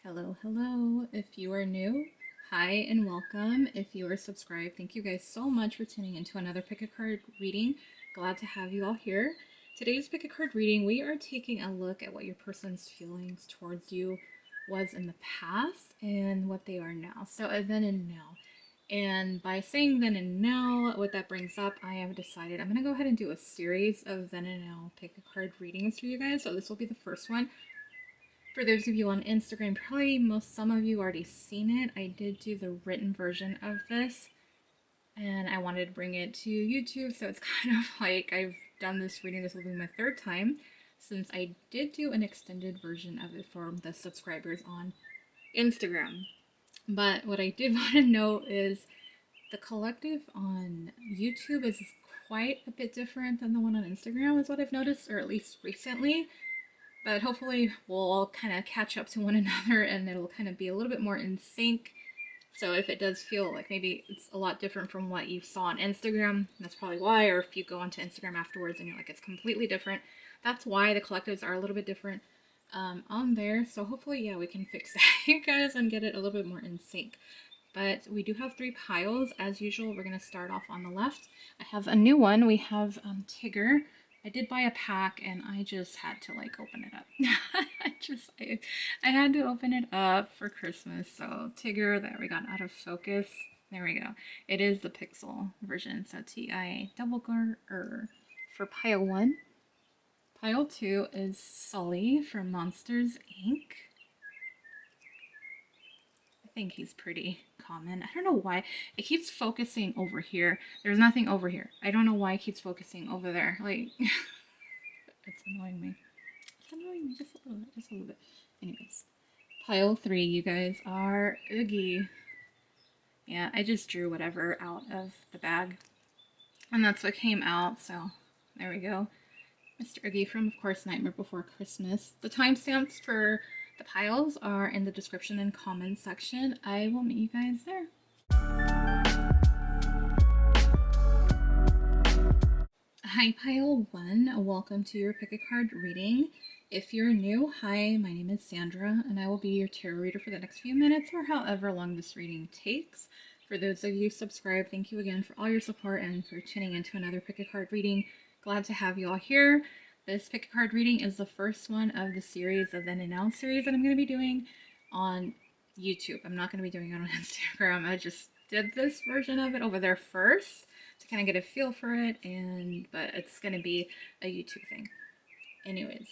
Hello, hello. If you are new, hi and welcome. If you are subscribed, thank you guys so much for tuning into another pick a card reading. Glad to have you all here. Today's pick a card reading, we are taking a look at what your person's feelings towards you was in the past and what they are now. So, a then and now. And by saying then and now, what that brings up, I have decided I'm going to go ahead and do a series of then and now pick a card readings for you guys. So, this will be the first one. For those of you on Instagram, probably some of you already seen it. I did do the written version of this, and I wanted to bring it to YouTube, so it's kind of like I've done this reading. This will be my third time, since I did do an extended version of it for the subscribers on Instagram. But what I did want to note is the collective on YouTube is quite a bit different than the one on Instagram, is what I've noticed, or at least recently. But hopefully we'll all kind of catch up to one another and it'll kind of be a little bit more in sync. So if it does feel like maybe it's a lot different from what you saw on Instagram, that's probably why. Or if you go onto Instagram afterwards and you're like, it's completely different, that's why the collectives are a little bit different on there. So hopefully, yeah, we can fix that, you guys, and get it a little bit more in sync. But we do have 3 piles. As usual, we're going to start off on the left. I have a new one. We have Tigger. I did buy a pack and I just had to like open it up. I had to open it up for Christmas. So Tigger, there, we got out of focus. There we go. It is the pixel version. So TI double GR for pile 1. Pile 2 is Sulley from Monsters Inc. I think he's pretty common. I don't know why. It keeps focusing over here. There's nothing over here. I don't know why it keeps focusing over there. Like, it's annoying me. It's annoying me just a little bit. Just a little bit. Anyways. Pile 3, you guys, are Oogie. Yeah, I just drew whatever out of the bag. And that's what came out, so there we go. Mr. Oogie from, of course, Nightmare Before Christmas. The timestamps for the piles are in the description and comments section. I will meet you guys there. Hi, pile 1. Welcome to your pick a card reading. If you're new, hi, my name is Sandra, and I will be your tarot reader for the next few minutes or however long this reading takes. For those of you subscribed, thank you again for all your support and for tuning into another pick a card reading. Glad to have you all here. This pick a card reading is the first one of the series of the Then and Now series that I'm going to be doing on YouTube. I'm not going to be doing it on Instagram. I just did this version of it over there first to kind of get a feel for it, but it's going to be a YouTube thing. Anyways,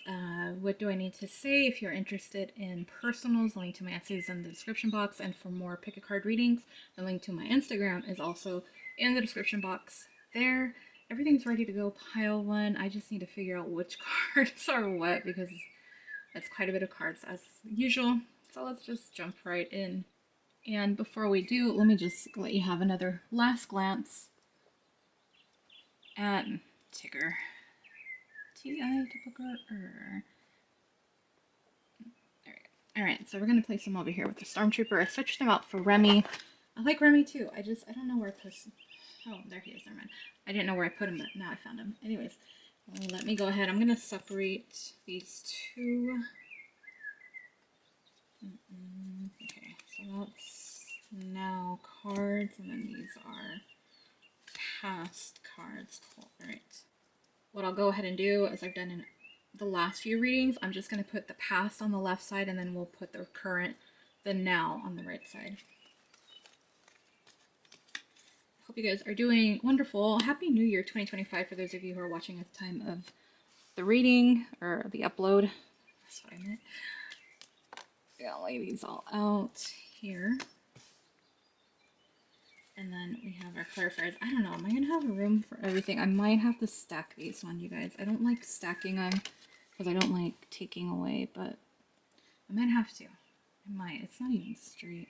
what do I need to say? If you're interested in personals, the link to my Etsy is in the description box, and for more pick a card readings, the link to my Instagram is also in the description box there. Everything's ready to go. Pile 1. I just need to figure out which cards are what because it's quite a bit of cards as usual. So let's just jump right in. And before we do, let me just let you have another last glance at Tigger. T-I typical. Alright, so we're gonna place them over here with the Stormtrooper. I switched them out for Remy. I like Remy too. I don't know where I put him. Oh, there he is. Never mind. I didn't know where I put him, but now I found him. Anyways, let me go ahead. I'm gonna separate these two. Okay, so that's now cards, and then these are past cards. Cool. Alright. What I'll go ahead and do, as I've done in the last few readings, I'm just going to put the past on the left side, and then we'll put the current, the now on the right side. Hope you guys are doing wonderful. Happy New Year 2025 for those of you who are watching at the time of the reading or the upload. That's what I meant. Yeah, I'll lay these all out here. And then we have our clarifiers. I don't know. Am I going to have room for everything? I might have to stack these on, you guys. I don't like stacking them because I don't like taking away, but I might have to. I might. It's not even straight.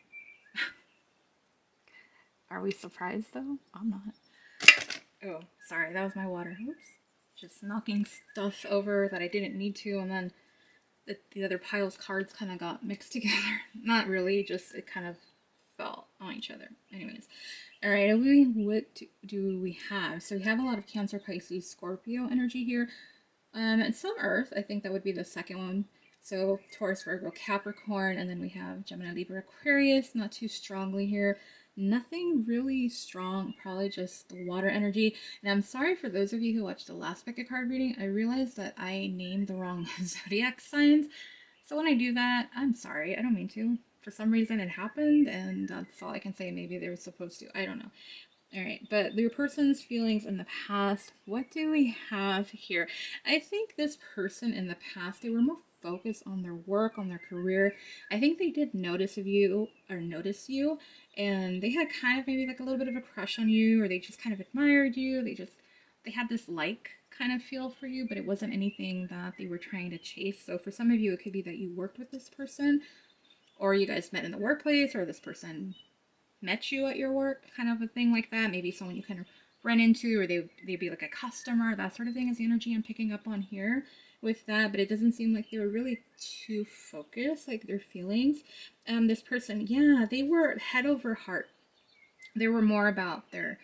Are we surprised, though? I'm not. Oh, sorry. That was my water. Oops. Just knocking stuff over that I didn't need to, and then the other pile's cards kind of got mixed together. Not really, just it kind of fell on each other. Anyways. Alright, what do we have? So we have a lot of Cancer, Pisces, Scorpio energy here. And some Earth. I think that would be the second one. So Taurus, Virgo, Capricorn, and then we have Gemini, Libra, Aquarius, not too strongly here. Nothing really strong, probably just the water energy. And I'm sorry for those of you who watched the last pick a card reading. I realized that I named the wrong zodiac signs. So when I do that, I'm sorry. I don't mean to. For some reason it happened, and that's all I can say. Maybe they were supposed to. I don't know. All right, but your person's feelings in the past, what do we have here? I think this person in the past, they were more focused on their work, on their career. I think they did notice you, and they had kind of maybe like a little bit of a crush on you, or they just kind of admired you. They had this like kind of feel for you, but it wasn't anything that they were trying to chase. So for some of you, it could be that you worked with this person, or you guys met in the workplace, or this person met you at your work, kind of a thing like that. Maybe someone you kind of run into, or they'd be like a customer, that sort of thing is the energy I'm picking up on here with that. But it doesn't seem like they were really too focused, like their feelings. This person, yeah, they were head over heart. They were more about their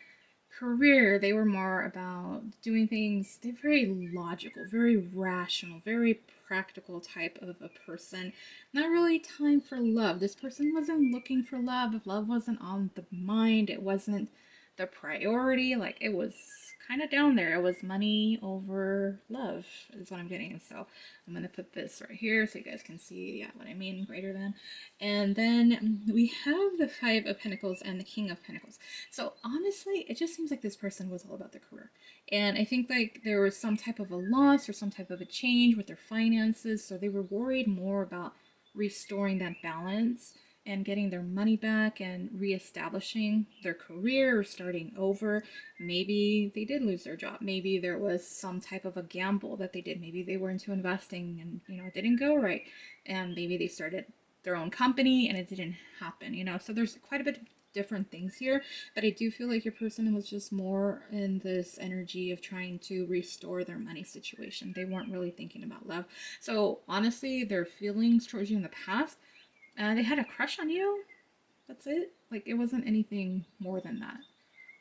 career. They were more about doing things. They're very logical, very rational, very practical type of a person. Not really time for love. This person wasn't looking for love. If love wasn't on the mind, it wasn't the priority. Like it was kind of down there. It was money over love is what I'm getting. So I'm going to put this right here so you guys can see, yeah, what I mean, greater than. And then we have the Five of Pentacles and the King of Pentacles. So honestly, it just seems like this person was all about their career. And I think like there was some type of a loss or some type of a change with their finances. So they were worried more about restoring that balance and getting their money back and reestablishing their career or starting over. Maybe they did lose their job. Maybe there was some type of a gamble that they did. Maybe they were into investing and, it didn't go right. And maybe they started their own company and it didn't happen. So there's quite a bit of different things here, but I do feel like your person was just more in this energy of trying to restore their money situation. They weren't really thinking about love. So honestly, their feelings towards you in the past, they had a crush on you. That's it. Like it wasn't anything more than that.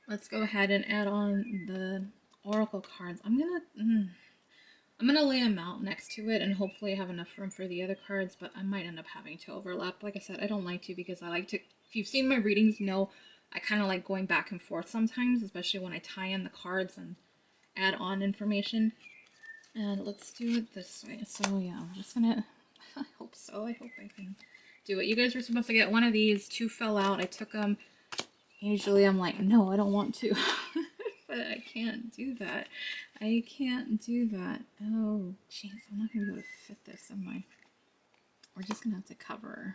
Let's go ahead and add on the oracle cards. I'm gonna lay them out next to it and hopefully have enough room for the other cards, but I might end up having to overlap. Like I said, I don't like to because I like to, if you've seen my readings, you know I kind of like going back and forth sometimes, especially when I tie in the cards and add on information. And let's do it this way. So yeah, I'm just gonna, I hope so, I hope I can do it. You guys were supposed to get one of these, two fell out, I took them. Usually I'm like, no, I don't want to. But I can't do that. I can't do that. Oh, jeez, I'm not going to be able to fit this in my... We're just going to have to cover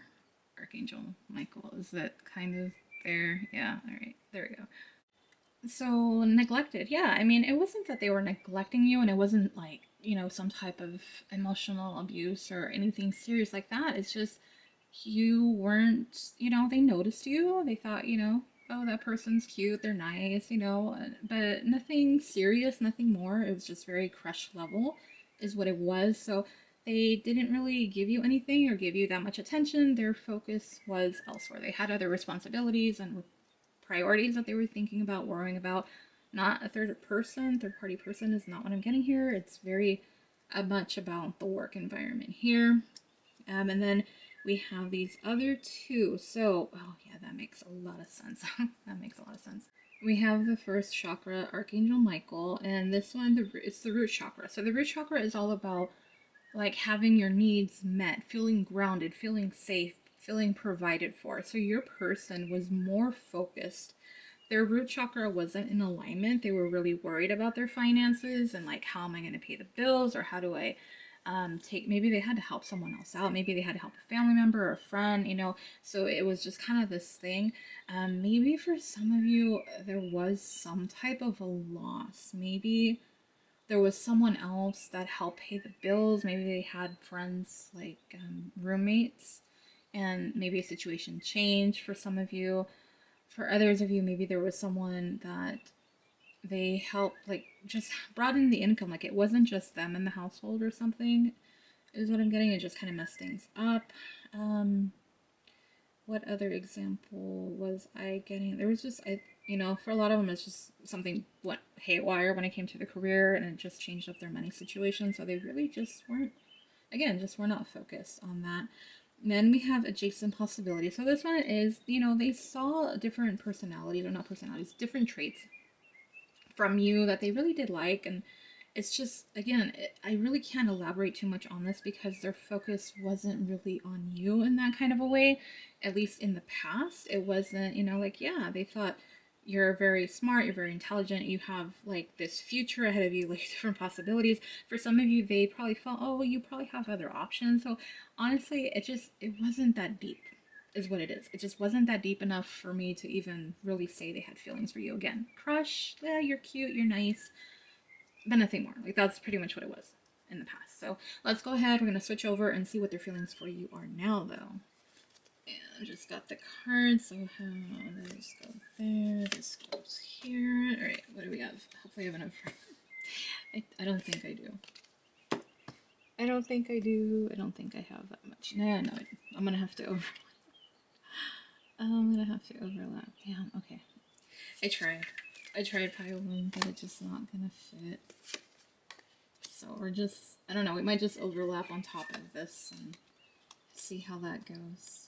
Archangel Michael. Is that kind of there? Yeah, all right, there we go. So, neglected. Yeah, I mean, it wasn't that they were neglecting you, and it wasn't like, some type of emotional abuse or anything serious like that. It's just you weren't, they noticed you. They thought, oh, that person's cute, they're nice, but nothing serious, nothing more. It was just very crush level, is what it was. So they didn't really give you anything or give you that much attention. Their focus was elsewhere. They had other responsibilities and priorities that they were thinking about, worrying about. Not a third party person is not what I'm getting here. It's very much about the work environment here. And then we have these other two. So, oh yeah, that makes a lot of sense. That makes a lot of sense. We have the first chakra, Archangel Michael, and this one, it's the root chakra. So the root chakra is all about like having your needs met, feeling grounded, feeling safe, feeling provided for. So your person was more focused. Their root chakra wasn't in alignment. They were really worried about their finances and like, how am I going to pay the bills, or how do I maybe they had to help someone else out, maybe they had to help a family member or a friend, so it was just kind of this thing. Maybe for some of you there was some type of a loss. Maybe there was someone else that helped pay the bills. Maybe they had friends like roommates, and maybe a situation changed for some of you. For others of you, maybe there was someone that they helped, like just brought in the income. Like it wasn't just them in the household or something, is what I'm getting. It just kind of messed things up. What other example was I getting? There was just, for a lot of them, it's just something went haywire when it came to the career, and it just changed up their money situation. So they really just weren't again, just we're not focused on that. And then we have adjacent possibilities. So this one is, they saw different personalities, or not personalities, different traits from you that they really did like. And it's just, again, I really can't elaborate too much on this because their focus wasn't really on you in that kind of a way. At least in the past, it wasn't, like, yeah, they thought you're very smart, you're very intelligent, you have like this future ahead of you, like different possibilities. For some of you, they probably felt, oh, well, you probably have other options. So honestly, it wasn't that deep, is what it is. It just wasn't that deep enough for me to even really say they had feelings for you. Again, crush, yeah, you're cute, you're nice, but nothing more. Like, that's pretty much what it was in the past. So let's go ahead. We're going to switch over and see what their feelings for you are now, though. And I just got the cards. So this go there. This goes here. All right. What do we have? Hopefully I have enough. I don't think I do. I don't think I do. I don't think I have that much. No, I'm going to have to I'm going to have to overlap. Yeah, okay. I tried pile one, but it's just not going to fit. So we're just, I don't know, we might just overlap on top of this and see how that goes.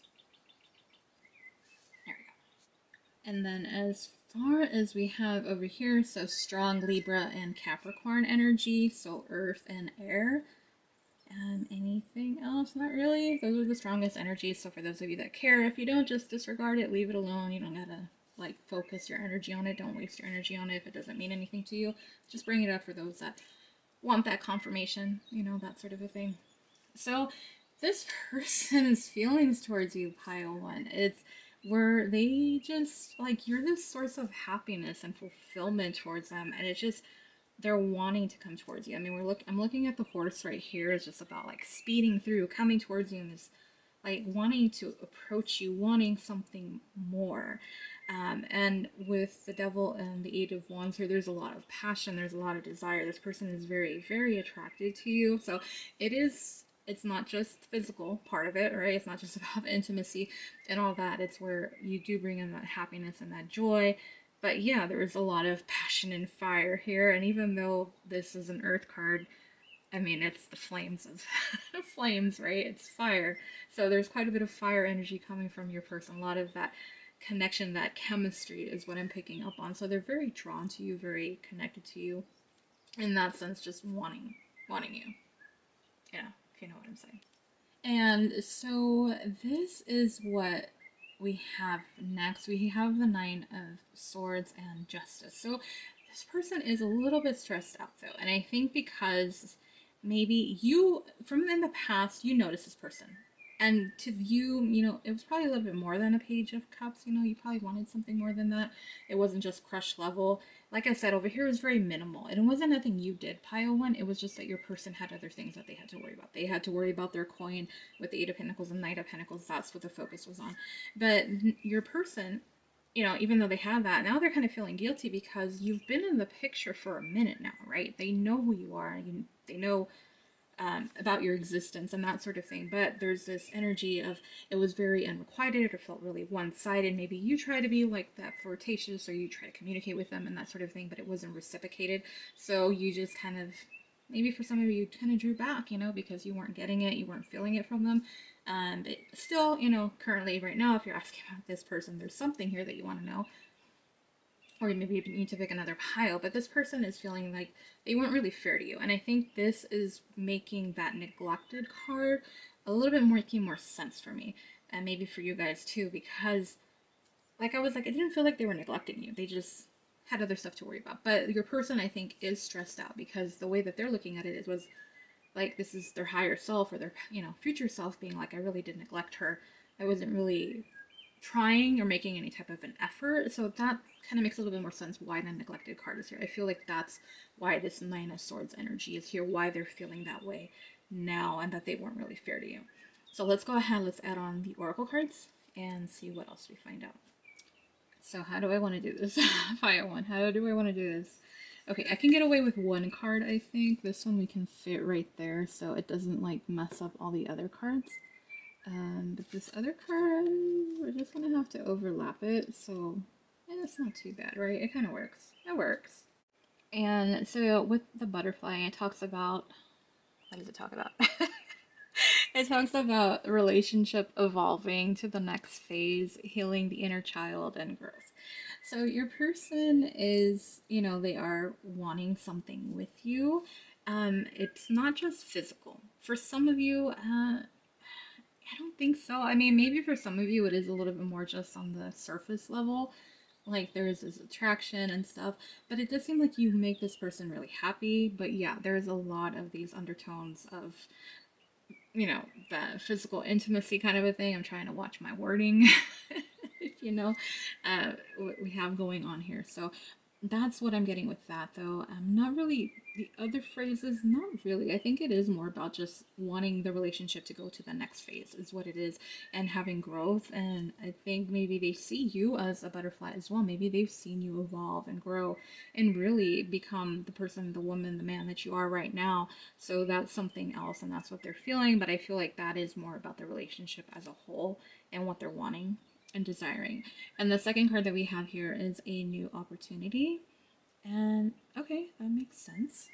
There we go. And then as far as we have over here, so strong Libra and Capricorn energy, so earth and air. And anything else? Not really. Those are the strongest energies. So for those of you that care, if you don't, just disregard it, leave it alone. You don't gotta like focus your energy on it. Don't waste your energy on it if it doesn't mean anything to you. Just bring it up for those that want that confirmation, that sort of a thing. So this person's feelings towards you, pile one, it's where they just like, you're this source of happiness and fulfillment towards them, and it's just they're wanting to come towards you. I mean, I'm looking at the horse right here. It's just about like speeding through, coming towards you, and this like wanting to approach you, wanting something more. And with the devil and the eight of wands here, there's a lot of passion, there's a lot of desire. This person is very, very attracted to you. So it's not just physical part of it, right? It's not just about intimacy and all that. It's where you do bring in that happiness and that joy. But yeah, there is a lot of passion and fire here. And even though this is an earth card, I mean, it's the flames of flames, right? It's fire. So there's quite a bit of fire energy coming from your person. A lot of that connection, that chemistry is what I'm picking up on. So they're very drawn to you, very connected to you. In that sense, just wanting you. Yeah, if you know what I'm saying. And so this is what we have next. We have the Nine of Swords and Justice. So this person is a little bit stressed out though. And I think because maybe you, from in the past, you noticed this person. And to you, it was probably a little bit more than a page of cups. You probably wanted something more than that. It wasn't just crush level. Like I said, over here was very minimal. It wasn't nothing you did, pile one. It was just that your person had other things that they had to worry about. They had to worry about their coin with the Eight of Pentacles and Knight of Pentacles. That's what the focus was on. But your person, even though they have that, now they're kind of feeling guilty because you've been in the picture for a minute now, right? They know who you are. They know about your existence and that sort of thing. But there's this energy of it was very unrequited or felt really one-sided. Maybe you try to be like that flirtatious or you try to communicate with them and that sort of thing, but it wasn't reciprocated. So you just kind of, maybe for some of you, kind of drew back, because you weren't getting it, you weren't feeling it from them. But still, currently right now, if you're asking about this person, there's something here that you want to know. Or maybe you need to pick another pile, but this person is feeling like they weren't really fair to you. And I think this is making that neglected card a little bit more, making more sense for me. And maybe for you guys too, because like I was like, it didn't feel like they were neglecting you. They just had other stuff to worry about. But your person, I think, is stressed out because the way that they're looking at it was like this is their higher self or their, future self being like, I really did neglect her. I wasn't really trying or making any type of an effort. So that kind of makes a little bit more sense why the neglected card is here. I feel like that's why this Nine of Swords energy is here, why they're feeling that way now and that they weren't really fair to you. So let's go ahead, let's add on the oracle cards and see what else we find out. So how do I want to do this? Fire one. How do I want to do this? Okay, I can get away with one card, I think. This one we can fit right there so it doesn't like mess up all the other cards. But this other card, we're just gonna have to overlap it, so it's not too bad, right? It kind of works. It works. And so with the butterfly, it talks about, what does it talk about? It talks about relationship evolving to the next phase, healing the inner child and growth. So your person is, they are wanting something with you. It's not just physical. For some of you, I don't think so. I mean, maybe for some of you, it is a little bit more just on the surface level. Like there's this attraction and stuff, but it does seem like you make this person really happy. But yeah, there's a lot of these undertones of, the physical intimacy kind of a thing. I'm trying to watch my wording, if what we have going on here. So that's what I'm getting with that, though. Not really the other phrases, not really. I think it is more about just wanting the relationship to go to the next phase, is what it is, and having growth. And I think maybe they see you as a butterfly as well. Maybe they've seen you evolve and grow and really become the person, the woman, the man that you are right now. So that's something else, and that's what they're feeling. But I feel like that is more about the relationship as a whole and what they're wanting and desiring. And the second card that we have here is a new opportunity. And okay, that makes sense.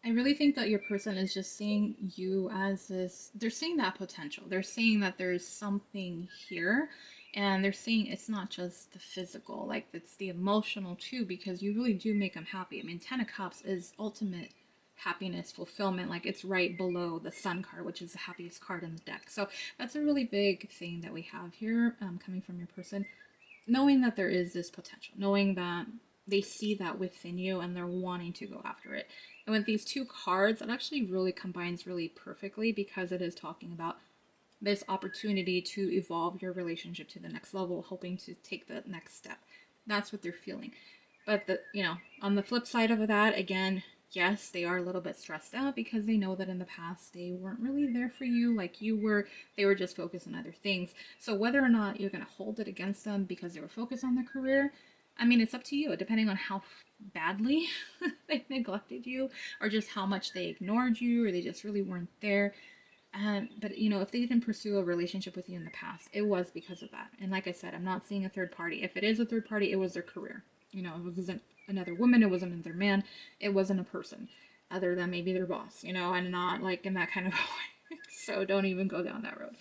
I really think that your person is just seeing you as this, they're seeing that potential. They're seeing that there's something here, and they're seeing it's not just the physical, like it's the emotional too, because you really do make them happy. I mean, 10 of Cups is ultimate happiness, fulfillment, like it's right below the Sun card, which is the happiest card in the deck. So that's a really big thing that we have here, coming from your person, knowing that there is this potential, knowing that they see that within you and they're wanting to go after it. And with these two cards, it actually really combines really perfectly because it is talking about this opportunity to evolve your relationship to the next level, hoping to take the next step. That's what they're feeling. But on the flip side of that, again, yes, they are a little bit stressed out because they know that in the past they weren't really there for you like you were. They were just focused on other things. So whether or not you're going to hold it against them because they were focused on their career, I mean, it's up to you, depending on how badly they neglected you or just how much they ignored you or they just really weren't there. But if they didn't pursue a relationship with you in the past, it was because of that. And like I said, I'm not seeing a third party. If it is a third party, it was their career. It wasn't another woman, it wasn't another man, it wasn't a person other than maybe their boss, and not like in that kind of way. So don't even go down that road.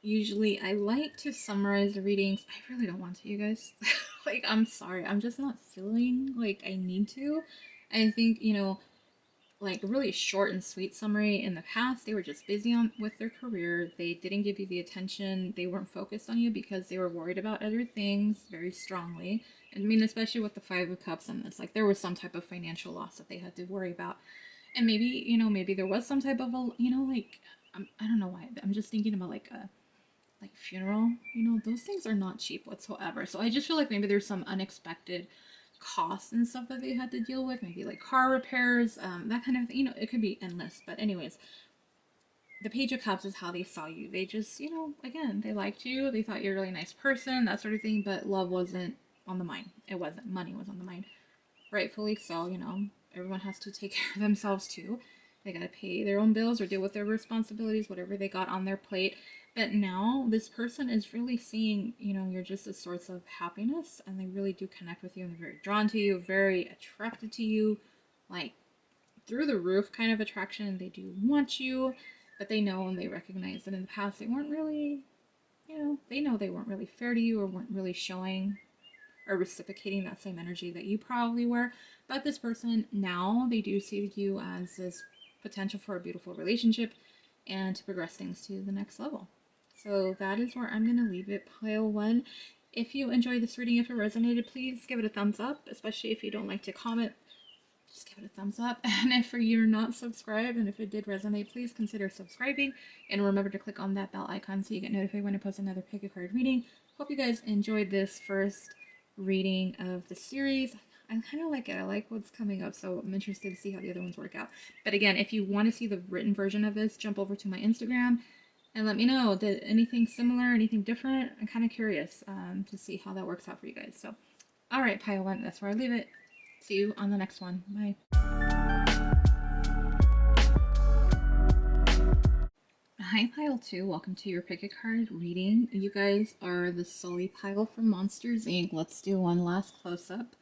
Usually I like to summarize the readings. I really don't want to, you guys. Like, I'm sorry. I'm just not feeling like I need to. I think, like really short and sweet summary. In the past, they were just busy with their career. They didn't give you the attention. They weren't focused on you because they were worried about other things very strongly. I mean, especially with the Five of Cups on this, like there was some type of financial loss that they had to worry about. And maybe, maybe there was some type of a, like, I don't know why. I'm just thinking about like a funeral. Those things are not cheap whatsoever. So I just feel like maybe there's some unexpected costs and stuff that they had to deal with, maybe like car repairs, that kind of thing. It could be endless. But anyways, the Page of Cups is how they saw you. They just, again, they liked you. They thought you're a really nice person, that sort of thing. But love wasn't on the mind. It wasn't. Money was on the mind. Rightfully so. Everyone has to take care of themselves too. They gotta pay their own bills or deal with their responsibilities, whatever they got on their plate. But now this person is really seeing, you're just a source of happiness, and they really do connect with you, and they're very drawn to you, very attracted to you, like through the roof kind of attraction. They do want you, but they know and they recognize that in the past they weren't really, they know they weren't really fair to you or weren't really showing or reciprocating that same energy that you probably were. But this person now, they do see you as this potential for a beautiful relationship and to progress things to the next level. So that is where I'm going to leave it, pile one. If you enjoyed this reading, if it resonated, please give it a thumbs up, especially if you don't like to comment. Just give it a thumbs up. And if you're not subscribed and if it did resonate, please consider subscribing. And remember to click on that bell icon so you get notified when I post another pick a card reading. Hope you guys enjoyed this first reading of the series. I kind of like it. I like what's coming up, so I'm interested to see how the other ones work out. But again, if you want to see the written version of this, jump over to my Instagram and let me know. Did anything similar, anything different? I'm kind of curious to see how that works out for you guys. So, all right, pile one. That's where I leave it. See you on the next one. Bye. Hi, pile two. Welcome to your pick a card reading. You guys are the Sulley pile from Monsters Inc. Let's do one last close up.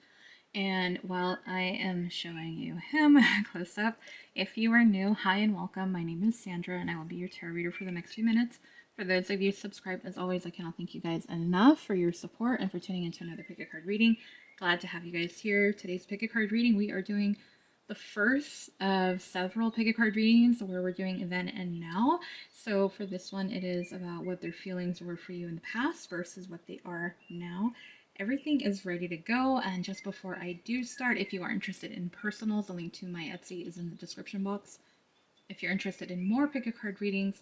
And while I am showing you him close up, if you are new, hi and welcome. My name is Sandra and I will be your tarot reader for the next few minutes. For those of you subscribed, as always, I cannot thank you guys enough for your support and for tuning into another pick a card reading. Glad to have you guys here. Today's pick a card reading, we are doing the first of several pick a card readings where we're doing then and now. So for this one, it is about what their feelings were for you in the past versus what they are now. Everything is ready to go, and just before I do start, if you are interested in personals, the link to my Etsy is in the description box. If you're interested in more pick a card readings,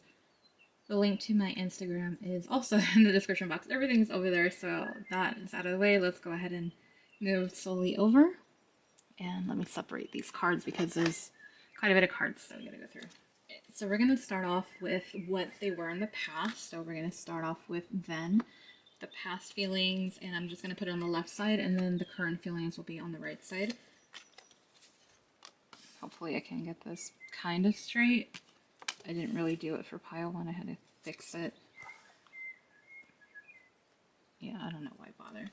the link to my Instagram is also in the description box. Everything's over there, so that is out of the way. Let's go ahead and move slowly over. And let me separate these cards because there's quite a bit of cards that we gotta go through. So we're gonna start off with what they were in the past. So we're gonna start off with then, the past feelings, and I'm just gonna put it on the left side, and then the current feelings will be on the right side. Hopefully I can get this kind of straight. I didn't really do it for pile one, I had to fix it. Yeah, I don't know why bother.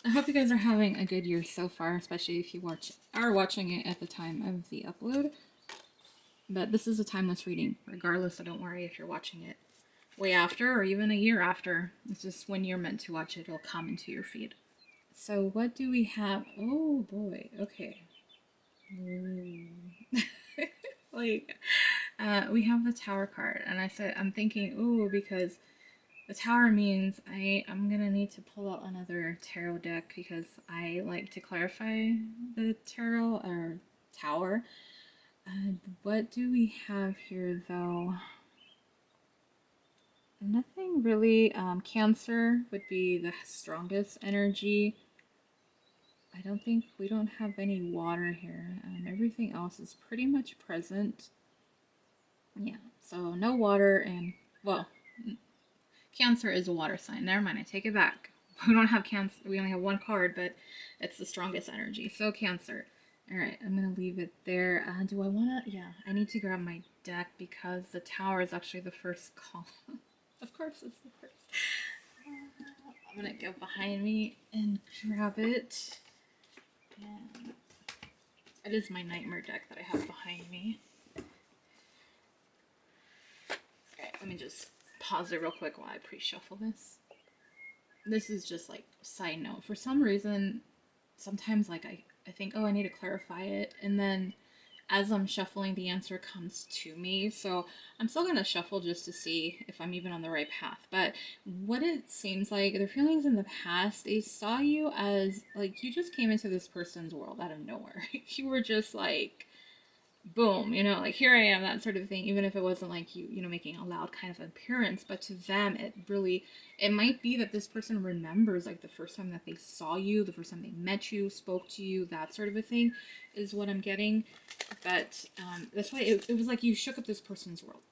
I hope you guys are having a good year so far, especially if you are watching it at the time of the upload. But this is a timeless reading, regardless, so don't worry if you're watching it way after or even a year after. It's just when you're meant to watch it, it'll come into your feed. So what do we have? Oh boy, okay. Like, we have the Tower card, and I'm thinking, ooh, because the Tower means I'm gonna need to pull out another tarot deck because I like to clarify the tarot or Tower. What do we have here though? Nothing really. Cancer would be the strongest energy. I don't think we don't have any water here. Everything else is pretty much present. Yeah, so no water and, well, Cancer is a water sign. Never mind, I take it back. We don't have Cancer. We only have one card, but it's the strongest energy. So Cancer. All right, I'm going to leave it there. Do I want to? Yeah, I need to grab my deck because the Tower is actually the first column. Of course it's the first. I'm going to go behind me and grab it. And it is my nightmare deck that I have behind me. Okay, let me just pause it real quick while I pre-shuffle this. This is just like side note. For some reason, sometimes like I think, oh, I need to clarify it, and then as I'm shuffling, the answer comes to me. So I'm still gonna shuffle just to see if I'm even on the right path. But what it seems like, their feelings in the past, they saw you as like you just came into this person's world out of nowhere. You were just like, boom, like here I am, that sort of thing, even if it wasn't like you making a loud kind of appearance. But to them, it might be that this person remembers like the first time that they saw you, the first time they met you, spoke to you, that sort of a thing is what I'm getting. But that's why it was like you shook up this person's world,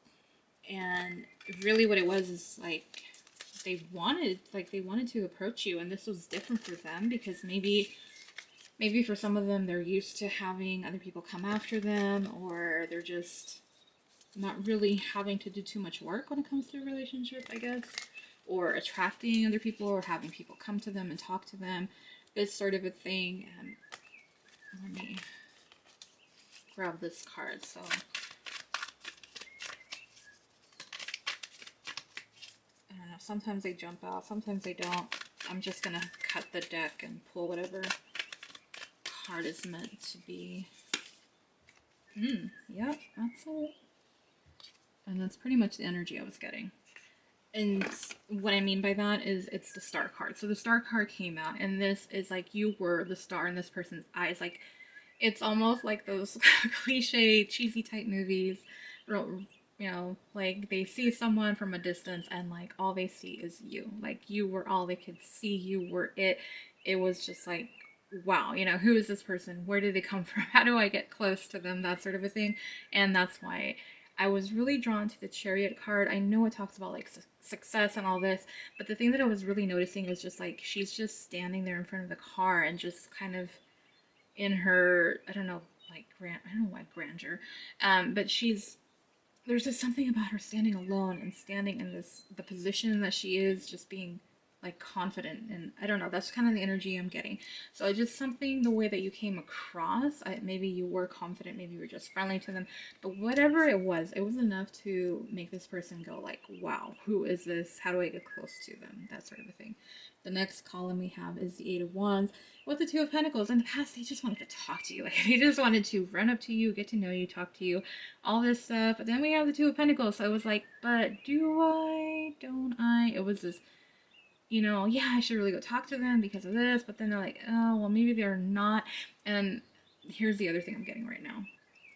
and really what it was is like they wanted to approach you, and this was different for them because maybe for some of them, they're used to having other people come after them, or they're just not really having to do too much work when it comes to a relationship, I guess, or attracting other people, or having people come to them and talk to them, this sort of a thing. Let me grab this card. So, I don't know, sometimes they jump out, sometimes they don't. I'm just gonna cut the deck and pull whatever card is meant to be. Yep, that's it. And that's pretty much the energy I was getting. And what I mean by that is it's the star card. So the star card came out, and this is like you were the star in this person's eyes. Like, it's almost like those cliche, cheesy type movies. Like they see someone from a distance, and like all they see is you. Like you were all they could see. You were it. It was just like, wow, who is this person? Where did they come from? How do I get close to them? That sort of a thing. And that's why I was really drawn to the Chariot card. I know it talks about like success and all this, but the thing that I was really noticing was just like she's just standing there in front of the car and just kind of in her, I don't know, like I don't know why grandeur, but there's just something about her standing alone and standing in the position that she is, just being like confident, and I don't know, that's kind of the energy I'm getting. So I just something the way that you came across, maybe you were confident, maybe you were just friendly to them, but whatever it was enough to make this person go like, wow, who is this, how do I get close to them, that sort of a thing. The next column we have is the Eight of Wands with the Two of Pentacles. In the past, they just wanted to talk to you. Like, they just wanted to run up to you, get to know you, talk to you, all this stuff. But then we have the Two of Pentacles. So I was like, but do I? Don't I? It was this, you know, yeah, I should really go talk to them because of this. But then they're like, oh, well, maybe they're not. And here's the other thing I'm getting right now.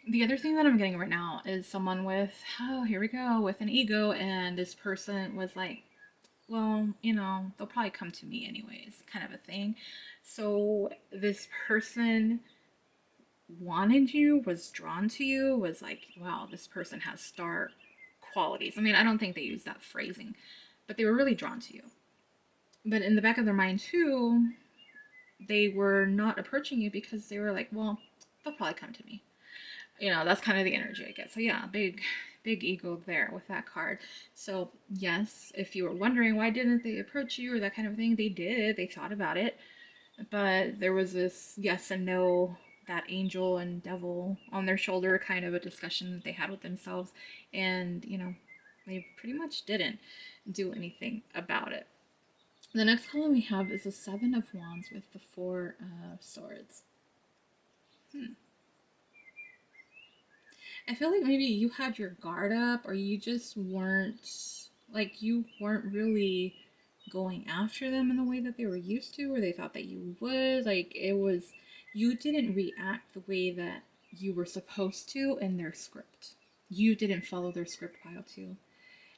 The other thing that I'm getting right now is someone with, oh, here we go, with an ego. And this person was like, well, you know, they'll probably come to me anyways, kind of a thing. So this person wanted you, was drawn to you, was like, wow, this person has star qualities. I mean, I don't think they use that phrasing, but they were really drawn to you. But in the back of their mind too, they were not approaching you because they were like, well, they'll probably come to me. You know, that's kind of the energy I get. So yeah, big ego there with that card. So yes, if you were wondering why didn't they approach you or that kind of thing, they did. They thought about it. But there was this yes and no, that angel and devil on their shoulder kind of a discussion that they had with themselves. And, you know, they pretty much didn't do anything about it. The next column we have is the Seven of Wands with the Four of Swords. I feel like maybe you had your guard up, or you just weren't, like, you weren't really going after them in the way that they were used to, or they thought that you would. Like, it was, you didn't react the way that you were supposed to in their script. You didn't follow their script file too.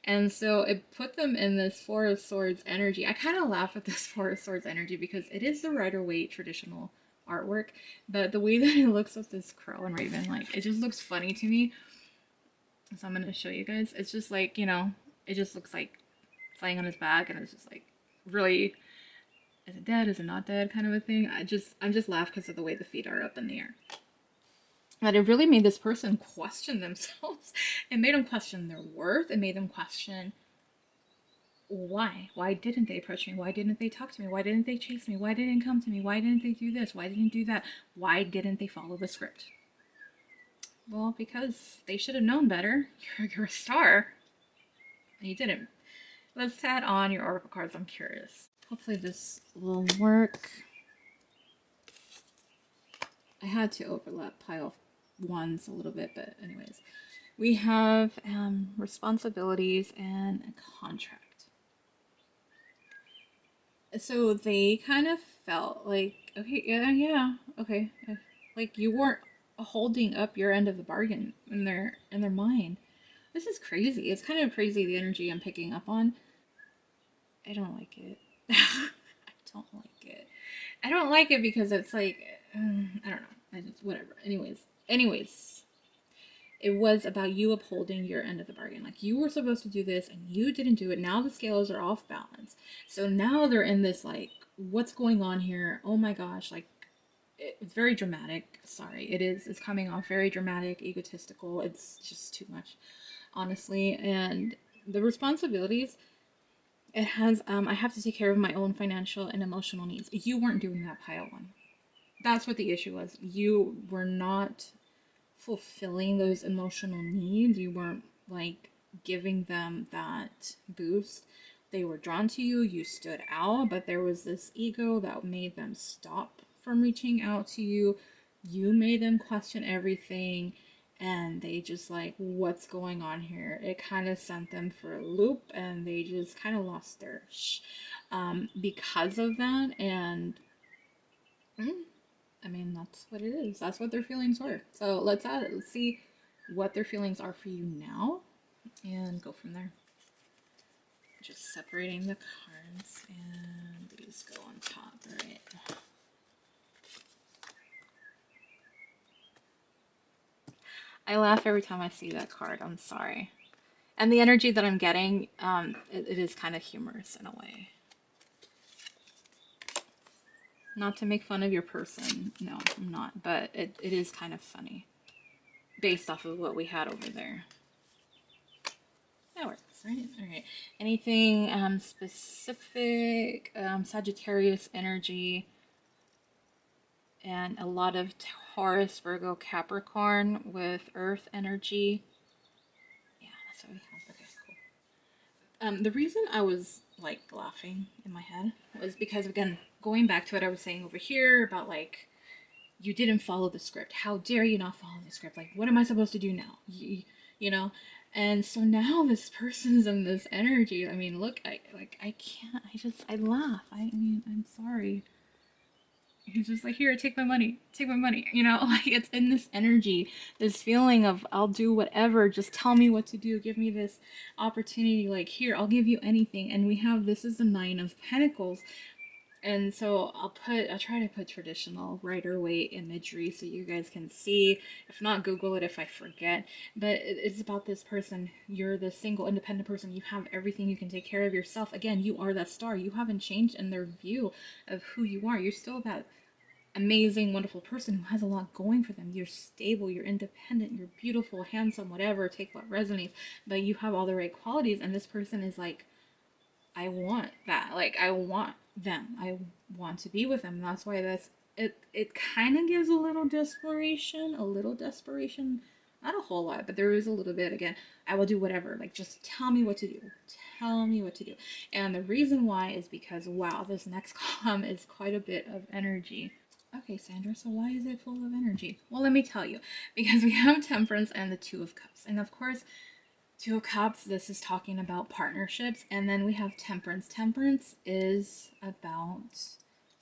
And so it put them in this Four of Swords energy. I kind of laugh at this Four of Swords energy because it is the Rider-Waite traditional artwork, but the way that it looks with this crow and raven, like, it just looks funny to me. So I'm going to show you guys. It's just like, you know, it just looks like flying on his back, and it's just like, really, is it dead, is it not dead, kind of a thing. I'm just laughing because of the way the feet are up in the air. But it really made this person question themselves. It made them question their worth. It made them question why. Why didn't they approach me? Why didn't they talk to me? Why didn't they chase me? Why didn't they come to me? Why didn't they do this? Why didn't they do that? Why didn't they follow the script? Well, because they should have known better. You're a star. And you didn't. Let's add on your oracle cards. I'm curious. Hopefully this will work. I had to overlap pile ones a little bit, but anyways. We have responsibilities and a contract. So they kind of felt like, okay, yeah, okay. Like you weren't holding up your end of the bargain in their mind. This is crazy. It's kind of crazy, the energy I'm picking up on. I don't like it. I don't like it. I don't like it because it's like, I don't know. I just, whatever. Anyways, it was about you upholding your end of the bargain. Like, you were supposed to do this and you didn't do it. Now the scales are off balance. So now they're in this, like, what's going on here? Oh my gosh. Like, it's very dramatic. Sorry, it is. It's coming off very dramatic, egotistical. It's just too much, honestly. And the responsibilities, it has, I have to take care of my own financial and emotional needs. You weren't doing that, pile one. That's what the issue was. You were not fulfilling those emotional needs. You weren't, like, giving them that boost. They were drawn to you. You stood out, but there was this ego that made them stop from reaching out to you. You made them question everything, and they just like, what's going on here? It kind of sent them for a loop, and they just kind of lost their because of that. And I mean, that's what it is. That's what their feelings were. So let's add it. Let's see what their feelings are for you now and go from there. Just separating the cards, and these go on top, right? I laugh every time I see that card. I'm sorry. And the energy that I'm getting, it is kind of humorous in a way. Not to make fun of your person. No, I'm not. But it is kind of funny. Based off of what we had over there. That works. right? All right. Anything specific? Sagittarius energy and a lot of Taurus, Virgo, Capricorn with Earth energy. Yeah, that's what we have. Okay, cool. The reason I was like laughing in my head was because, again, going back to what I was saying over here about like you didn't follow the script. How dare you not follow the script? Like, what am I supposed to do now? You know? And so now this person's in this energy. I mean, look, I can't. I laugh. I mean, I'm sorry. He's just like, here, take my money, take my money. You know, like it's in this energy, this feeling of I'll do whatever. Just tell me what to do. Give me this opportunity. Like, here, I'll give you anything. And we have this is the Nine of Pentacles. And so I'll try to put traditional Rider-Waite imagery so you guys can see. If not, Google it if I forget. But it's about this person. You're the single, independent person. You have everything. You can take care of yourself. Again, you are that star. You haven't changed in their view of who you are. You're still that amazing, wonderful person who has a lot going for them. You're stable, you're independent, you're beautiful, handsome, whatever, take what resonates. But you have all the right qualities. And this person is like, I want that. Like I want them. I want to be with them. That's why it kind of gives a little desperation, Not a whole lot, but there is a little bit. Again, I will do whatever. Like just tell me what to do. Tell me what to do. And the reason why is because wow, this next column is quite a bit of energy. Okay, Sandra, so why is it full of energy? Well, let me tell you. Because we have Temperance and the Two of Cups. And of course, Two of Cups, this is talking about partnerships. And then we have Temperance. Temperance is about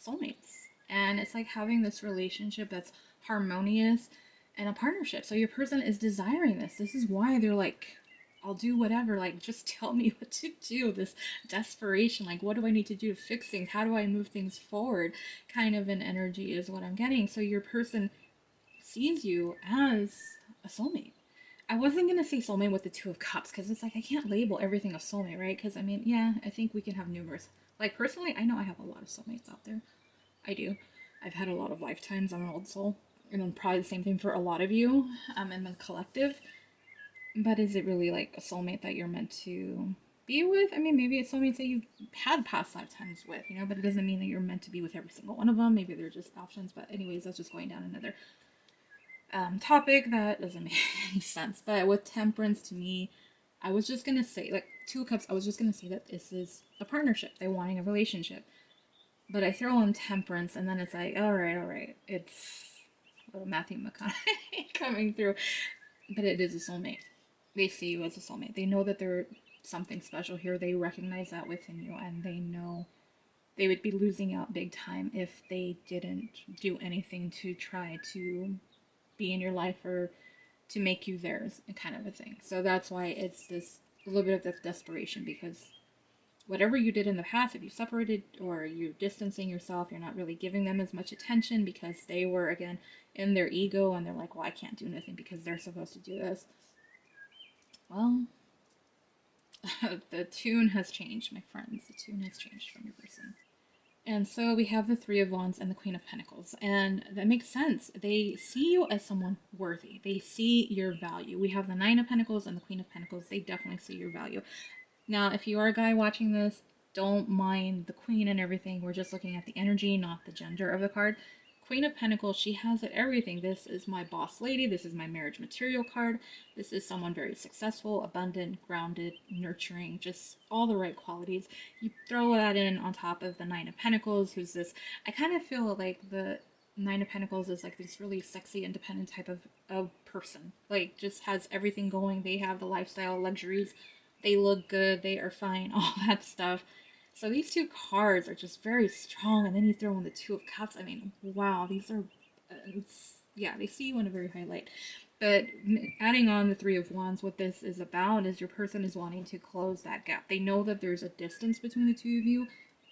soulmates. And it's like having this relationship that's harmonious and a partnership. So your person is desiring this. This is why they're like, I'll do whatever. Like, just tell me what to do. This desperation. Like, what do I need to do to fix things? How do I move things forward? Kind of an energy is what I'm getting. So your person sees you as a soulmate. I wasn't gonna say soulmate with the Two of Cups because it's like I can't label everything a soulmate, right? Because I mean, yeah, I think we can have numerous. Like personally, I know I have a lot of soulmates out there. I do. I've had a lot of lifetimes. I'm an old soul, and I'm probably the same thing for a lot of you. In the collective. But is it really like a soulmate that you're meant to be with? I mean, maybe it's soulmates that you've had past lifetimes with, you know, but it doesn't mean that you're meant to be with every single one of them. Maybe they're just options. But anyways, that's just going down another topic that doesn't make any sense. But with Temperance, to me, I was just gonna say, like Two of Cups, I was just gonna say that this is a partnership. They're wanting a relationship. But I throw in Temperance, and then it's like, all right, it's little Matthew McConaughey coming through. But it is a soulmate. They see you as a soulmate. They know that there's something special here. They recognize that within you, and they know they would be losing out big time if they didn't do anything to try to be in your life or to make you theirs, kind of a thing. So that's why it's this a little bit of this desperation, because whatever you did in the past, if you separated or you're distancing yourself, you're not really giving them as much attention because they were, again, in their ego and they're like, well, I can't do nothing because they're supposed to do this. Well, the tune has changed, my friends. The tune has changed from your person. And so we have the Three of Wands and the Queen of Pentacles. And that makes sense. They see you as someone worthy. They see your value. We have the Nine of Pentacles and the Queen of Pentacles. They definitely see your value. Now, if you are a guy watching this, don't mind the Queen and everything. We're just looking at the energy, not the gender of the card. Queen of Pentacles, she has it everything. This is my boss lady. This is my marriage material card. This is someone very successful, abundant, grounded, nurturing, just all the right qualities. You throw that in on top of the Nine of Pentacles, who's this, I kind of feel like the Nine of Pentacles is like this really sexy, independent type of person. Like, just has everything going. They have the lifestyle, luxuries. They look good. They are fine. All that stuff. So these two cards are just very strong, and then you throw in the Two of Cups. I mean, wow, these are, yeah, they see you in a very high light. But adding on the Three of Wands, what this is about is your person is wanting to close that gap. They know that there's a distance between the two of you.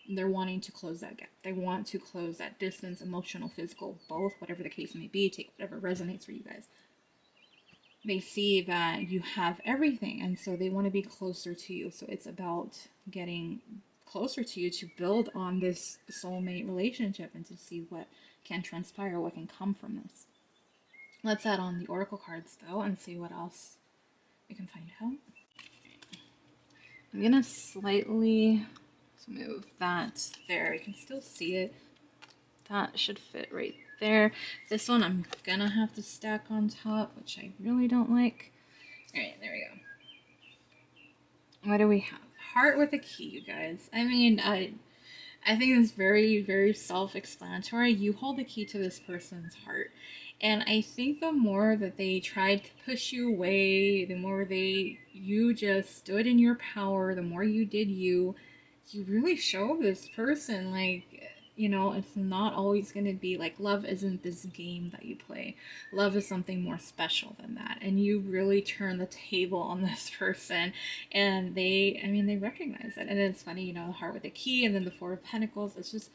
They're wanting to close that gap. They want to close that distance, emotional, physical, both, whatever the case may be. Take whatever resonates for you guys. They see that you have everything, and so they want to be closer to you. So it's about getting closer to you to build on this soulmate relationship and to see what can transpire, what can come from this. Let's add on the oracle cards though and see what else we can find out. I'm gonna slightly move that there. You can still see it. That should fit right there. This one I'm gonna have to stack on top, which I really don't like. Alright, there we go. What do we have? Heart with a key, you guys. I mean, I think it's very, very self-explanatory. You hold the key to this person's heart. And I think the more that they tried to push you away, the more you just stood in your power, the more you did you really show this person, like, it's not always going to be like, love isn't this game that you play. Love is something more special than that. And you really turn the table on this person, and they recognize it. And it's funny, the heart with the key and then the Four of Pentacles. It's just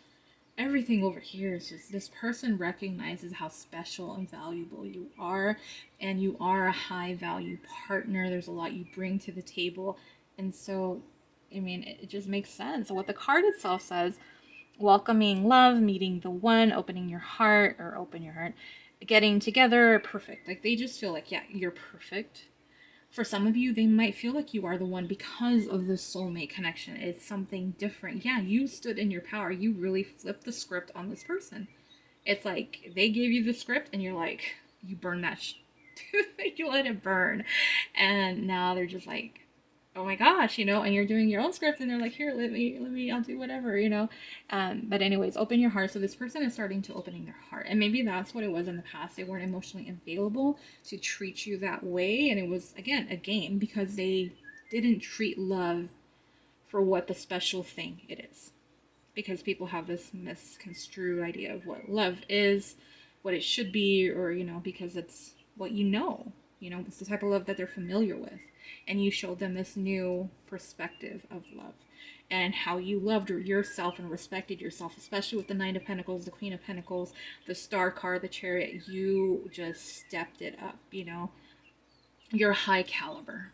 everything over here is just this person recognizes how special and valuable you are, and you are a high value partner. There's a lot you bring to the table. And so, it just makes sense. So what the card itself says: welcoming love, meeting the one, opening your heart, or open your heart, getting together, perfect. Like, they just feel like, yeah, you're perfect. For some of you, they might feel like you are the one because of the soulmate connection. It's something different. Yeah, you stood in your power. You really flipped the script on this person. It's like they gave you the script and you're like, you burn that you let it burn. And now they're just like, oh my gosh, and you're doing your own script and they're like, here, let me, I'll do whatever. But anyways, open your heart. So this person is starting to opening their heart, and maybe that's what it was in the past. They weren't emotionally available to treat you that way, and it was, again, a game because they didn't treat love for what the special thing it is, because people have this misconstrued idea of what love is, what it should be, or, because it's what it's the type of love that they're familiar with. And you showed them this new perspective of love and how you loved yourself and respected yourself, especially with the Nine of Pentacles, the Queen of Pentacles, the Star card, the Chariot. You just stepped it up, You're high caliber,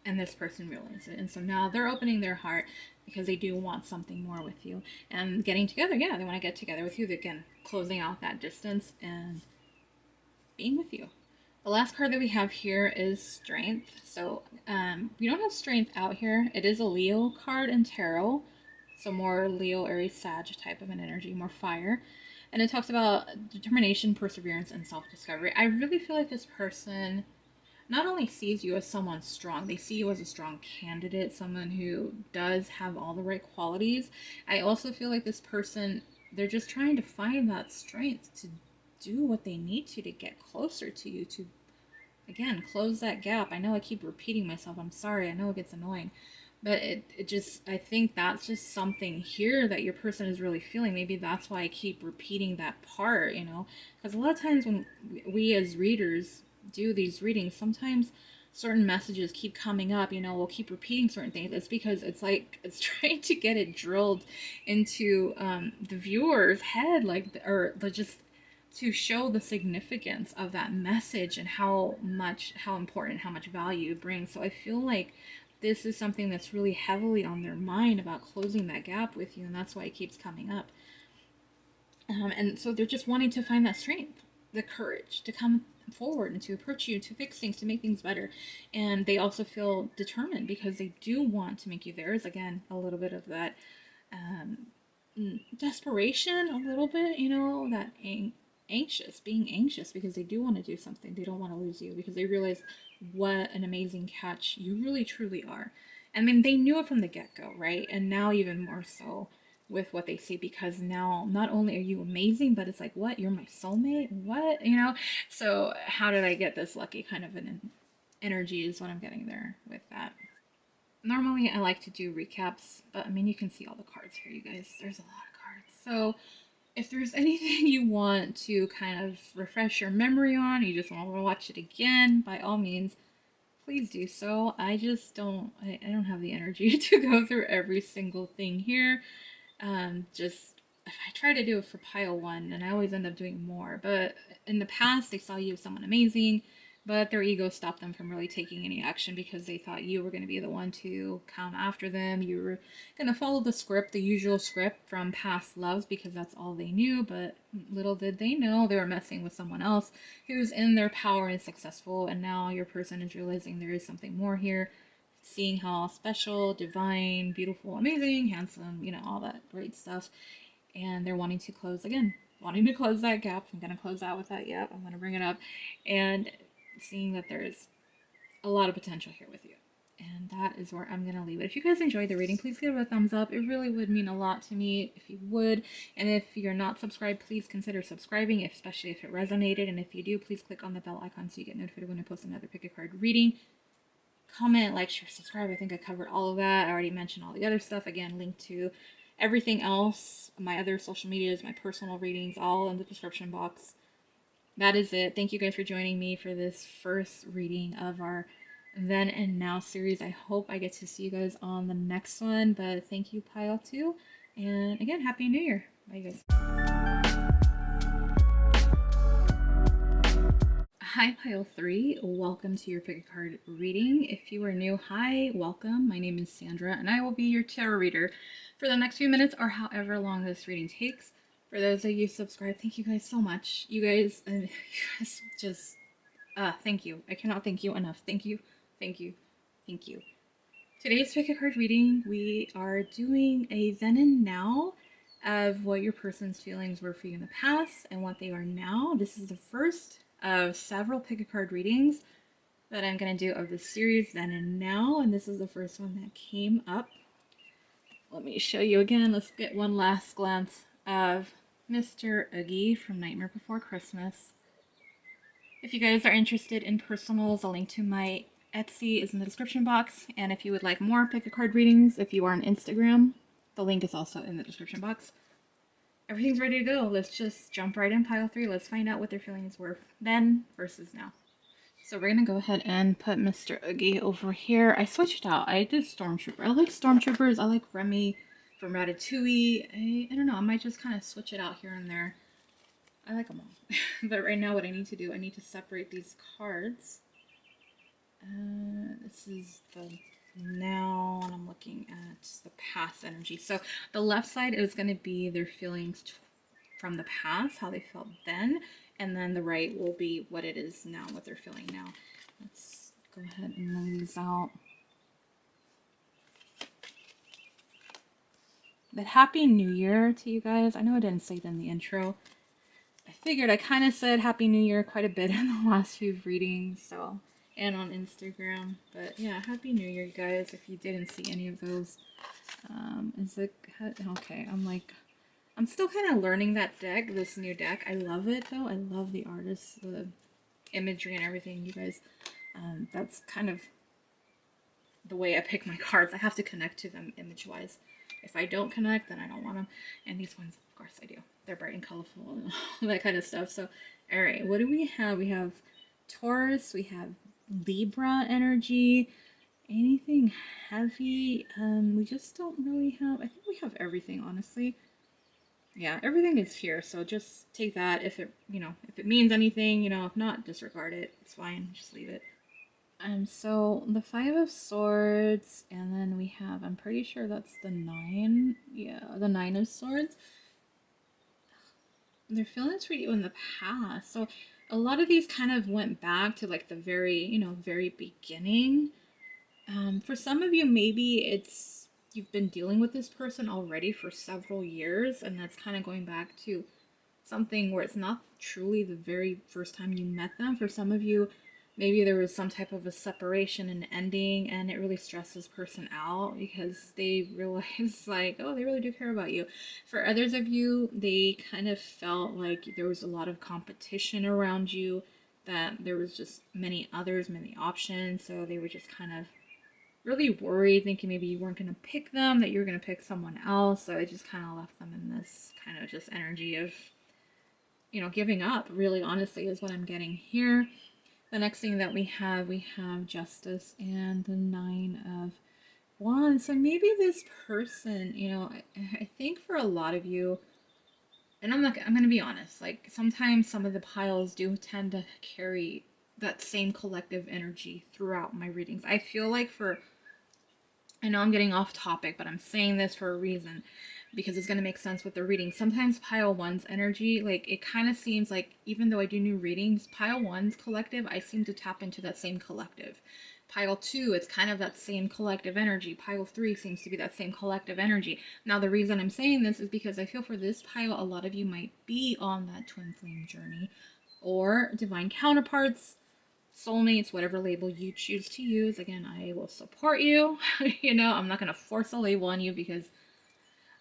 and this person realizes it. And so now they're opening their heart because they do want something more with you and getting together. Yeah, they want to get together with you. Again, closing out that distance and being with you. The last card that we have here is Strength. So we don't have Strength out here. It is a Leo card in tarot. So more Leo, Aries, Sag type of an energy, more fire. And it talks about determination, perseverance, and self-discovery. I really feel like this person not only sees you as someone strong, they see you as a strong candidate, someone who does have all the right qualities. I also feel like this person, they're just trying to find that strength to do what they need to get closer to you, to, again, close that gap. I know I keep repeating myself. I'm sorry. I know it gets annoying. But it just, I think that's just something here that your person is really feeling. Maybe that's why I keep repeating that part, Because a lot of times when we as readers do these readings, sometimes certain messages keep coming up, we'll keep repeating certain things. It's because it's like, it's trying to get it drilled into the viewer's head, like, or just to show the significance of that message and how important, how much value it brings. So I feel like this is something that's really heavily on their mind about closing that gap with you, and that's why it keeps coming up. And so they're just wanting to find that strength, the courage to come forward and to approach you, to fix things, to make things better. And they also feel determined because they do want to make you theirs. Again, a little bit of that desperation, a little bit, that being anxious because they do want to do something. They don't want to lose you because they realize what an amazing catch you really truly are. I mean, they knew it from the get-go, right? And now even more so with what they see, because now not only are you amazing, but it's like, what? You're my soulmate? What? So how did I get this lucky kind of an energy is what I'm getting there with that. Normally I like to do recaps, but you can see all the cards here, you guys. There's a lot of cards. So if there's anything you want to kind of refresh your memory on, you just want to watch it again, by all means, please do so. I just I don't have the energy to go through every single thing here. Just, if I try to do it for pile one, and I always end up doing more. But in the past, they saw you as someone amazing, but their ego stopped them from really taking any action because they thought you were going to be the one to come after them. You were going to follow the script, the usual script from past loves, because that's all they knew. But little did they know they were messing with someone else who's in their power and successful. And now your person is realizing there is something more here. seeing how special, divine, beautiful, amazing, handsome, you know, all that great stuff. And they're wanting to close again, wanting to close that gap. I'm going to close out with that. Yep, I'm going to bring it up. And seeing that there's a lot of potential here with you. And that is where I'm going to leave it. If you guys enjoyed the reading, please give it a thumbs up. It really would mean a lot to me if you would. And if you're not subscribed, please consider subscribing, especially if it resonated. And if you do, please click on the bell icon so you get notified when I post another pick a card reading. Comment, like, share, subscribe. I think I covered all of that. I already mentioned all the other stuff. Again, link to everything else, my other social medias, my personal readings, all in the description box. That is it. Thank you guys for joining me for this first reading of our Then and Now series. I hope I get to see you guys on the next one, but thank you, Pile 2. And again, Happy New Year. Bye, guys. Hi, Pile 3. Welcome to your pick a card reading. If you are new, hi, welcome. My name is Sandra, and I will be your tarot reader for the next few minutes or however long this reading takes. For those of you subscribed, thank you guys so much. You guys just, thank you. I cannot thank you enough. Thank you, thank you, thank you. Today's pick a card reading, we are doing a then and now of what your person's feelings were for you in the past and what they are now. This is the first of several pick a card readings that I'm going to do of the series then and now, and this is the first one that came up. Let me show you again. Let's get one last glance of Mr. Oogie from Nightmare Before Christmas. If you guys are interested in personals, a link to my Etsy is in the description box, and if you would like more pick a card readings, if you are on Instagram, the link is also in the description box. Everything's ready to go. Let's just jump right in, Pile 3. Let's find out what their feelings were then versus now. So we're going to go ahead and put Mr. Oogie over here. I switched out. I did Stormtrooper. I like Stormtroopers. I like Remy from Ratatouille. I don't know. I might just kind of switch it out here and there. I like them all. But right now what I need to do, I need to separate these cards. This is the now, and I'm looking at the past energy. So the left side is going to be their feelings from the past, how they felt then, and then the right will be what it is now, what they're feeling now. Let's go ahead and lay these out. But Happy New Year to you guys. I know I didn't say it in the intro. I figured I kind of said Happy New Year quite a bit in the last few readings, so, and on Instagram. But yeah, Happy New Year, you guys, if you didn't see any of those. Is it, okay, I'm still kind of learning that deck, this new deck. I love it, though. I love the artists, the imagery and everything, you guys. That's kind of the way I pick my cards. I have to connect to them image-wise. If I don't connect, then I don't want them. And these ones, of course, I do. They're bright and colorful and all that kind of stuff. So, all right, what do we have? We have Taurus. We have Libra energy. Anything heavy? We just don't really have. I think we have everything, honestly. Yeah, everything is here. So just take that. If it, if it means anything, if not, disregard it. It's fine. Just leave it. So the Five of Swords, and then we have, I'm pretty sure that's the 9. Yeah, the 9 of Swords. They're feeling for you in the past. So a lot of these kind of went back to like the very, very beginning. For some of you, maybe it's, you've been dealing with this person already for several years, and that's kind of going back to something where it's not truly the very first time you met them. For some of you, maybe there was some type of a separation and ending, and it really stressed this person out because they realized, like, oh, they really do care about you. For others of you, they kind of felt like there was a lot of competition around you, that there was just many others, many options, so they were just kind of really worried, thinking maybe you weren't going to pick them, that you were going to pick someone else, so it just kind of left them in this kind of just energy of, giving up, really, honestly, is what I'm getting here. The next thing that we have Justice and the 9 of Wands. So maybe this person, I think for a lot of you, and I'm going to be honest, like sometimes some of the piles do tend to carry that same collective energy throughout my readings. I feel like I know I'm getting off topic, but I'm saying this for a reason, because it's going to make sense with the reading. Sometimes pile 1's energy, like it kind of seems like, even though I do new readings, pile 1's collective, I seem to tap into that same collective. Pile 2, it's kind of that same collective energy. Pile 3 seems to be that same collective energy. Now, the reason I'm saying this is because I feel for this pile, a lot of you might be on that twin flame journey, or divine counterparts, soulmates, whatever label you choose to use. Again, I will support you. You know, I'm not going to force a label on you because